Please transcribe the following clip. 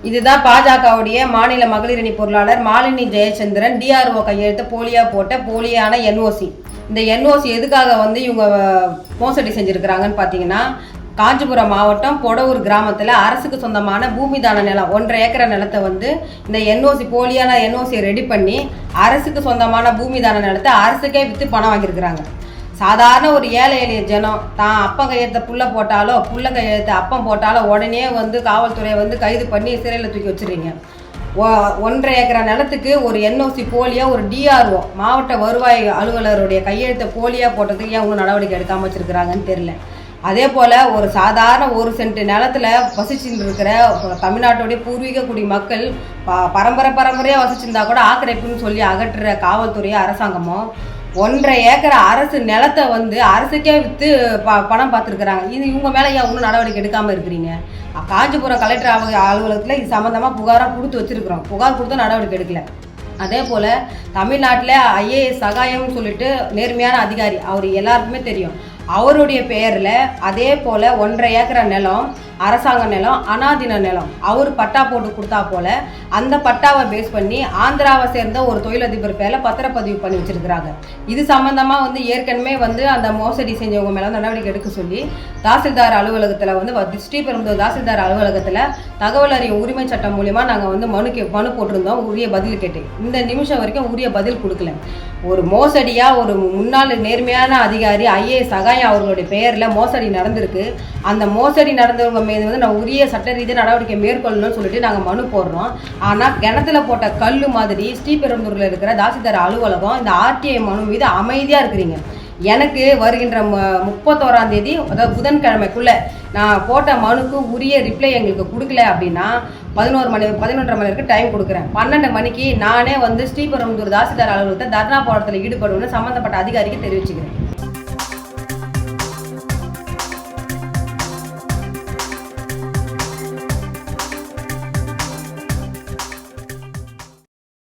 இதுதான் பாஜகவுடைய மாநில மகளிர் அணி பொருளாளர் மாலினி ஜெயச்சந்திரன் டிஆர்ஓ கையெழுத்து போலியான என்ஓசி. இந்த என்ஓசி எதுக்காக இவங்க மோசடி செஞ்சுருக்கிறாங்கன்னு பார்த்தீங்கன்னா, காஞ்சிபுரம் மாவட்டம் பொடவூர் கிராமத்தில் அரசுக்கு சொந்தமான பூமி தான நிலம் 1.5 ஏக்கர் நிலத்தை இந்த என்ஓசி போலியான என்ஓசியை ரெடி பண்ணி அரசுக்கு சொந்தமான பூமி தான நிலத்தை அரசுக்கே விற்று பணம் வாங்கியிருக்கிறாங்க. சாதாரண ஒரு ஏழை எளிய ஜனம் தான் அப்பம் கையெழுத்த புள்ள கையெழுத்த அப்பம் போட்டாலோ உடனே காவல்துறையை கைது பண்ணி சிறையில் தூக்கி வச்சுருங்க. 1.5 ஏக்கர் நிலத்துக்கு ஒரு என்ஓசி போலியாக ஒரு டிஆர்ஓ மாவட்ட வருவாய் அலுவலருடைய கையெழுத்தை போலியாக போட்டதுக்கு ஏன் ஒன்றும் நடவடிக்கை எடுக்காமல் வச்சுருக்கிறாங்கன்னு தெரில. அதே போல் ஒரு சாதாரண 1 சென்ட் நிலத்தில் வசிச்சுட்டு இருக்கிற தமிழ்நாட்டுடைய பூர்வீக குடி மக்கள் பரம்பரையாக வசிச்சிருந்தா கூட ஆக்கிரமிப்புன்னு சொல்லி அகற்றுற காவல்துறையோ அரசாங்கமோ 1.5 ஏக்கர் அரசு நிலத்தை அரசுக்கே விற்று பணம் பார்த்துருக்குறாங்க. இவங்க மேலே ஏன் ஒன்றும் நடவடிக்கை எடுக்காமல் இருக்கிறீங்க? காஞ்சிபுரம் கலெக்டர் அலுவலகத்தில் இது சம்மந்தமாக புகாராக கொடுத்து வச்சுருக்குறோம். புகார் கொடுத்து நடவடிக்கை எடுக்கல. அதே போல் தமிழ்நாட்டில் ஐஏஎஸ் சகாயம்னு சொல்லிட்டு நேர்மையான அதிகாரி, அவர் எல்லாருக்குமே தெரியும். அவருடைய பெயரில் அதே போல் 1.5 ஏக்கர் நிலம் அரசாங்க நிலம், அனாதீன நிலம் அவர் பட்டா போட்டு கொடுத்தா போல் அந்த பட்டாவை பேஸ் பண்ணி ஆந்திராவை சேர்ந்த ஒரு தொழிலதிபர் பேரில் பத்திரப்பதிவு பண்ணி வச்சுருக்கிறாங்க. இது சம்மந்தமாக ஏற்கனவே அந்த மோசடி செஞ்சவங்க மேலே நடவடிக்கை எடுக்க சொல்லி தாசில்தார் அலுவலகத்தில் ஸ்ரீபெரும்புதூர் தாசில்தார் அலுவலகத்தில் தகவல் அறியும் உரிமை சட்டம் மூலிமா நாங்கள் மனு போட்டிருந்தோம். உரிய பதில் கேட்டு இந்த நிமிஷம் வரைக்கும் உரிய பதில் கொடுக்கல. ஒரு மோசடியாக ஒரு முன்னாள் நேர்மையான அதிகாரி ஐஏஎஸ் சகாயம் அவர்களுடைய பெயரில் மோசடி நடந்திருக்கு. அந்த மோசடி நடந்தவங்க மீது நான் உரிய சட்ட ரீதியாக நடவடிக்கை மேற்கொள்ளணும்னு சொல்லிட்டு நாங்கள் மனு போடுறோம். ஆனால் கிணத்துல போட்ட கல் மாதிரி ஸ்ரீபெரும்புதூரில் இருக்கிற தாசில்தார் அலுவலகம் இந்த ஆர்டிஐ மனு மீது அமைதியாக இருக்கிறீங்க. எனக்கு வருகின்ற 31ஆம் தேதி, அதாவது புதன்கிழமைக்குள்ளே நான் போட்ட மனுக்கு உரிய ரிப்ளை எங்களுக்கு கொடுக்கல அப்படின்னா 11:30 மணி வரைக்கும் டைம் கொடுக்குறேன். 12 மணிக்கு நானே ஸ்ரீபெரும்புதூர் தாசில்தார் அலுவலகத்தை தர்ணா போராட்டத்தில் ஈடுபடுவேன்னு சம்மந்தப்பட்ட அதிகாரிக்கு தெரிவிச்சுக்கிறேன்.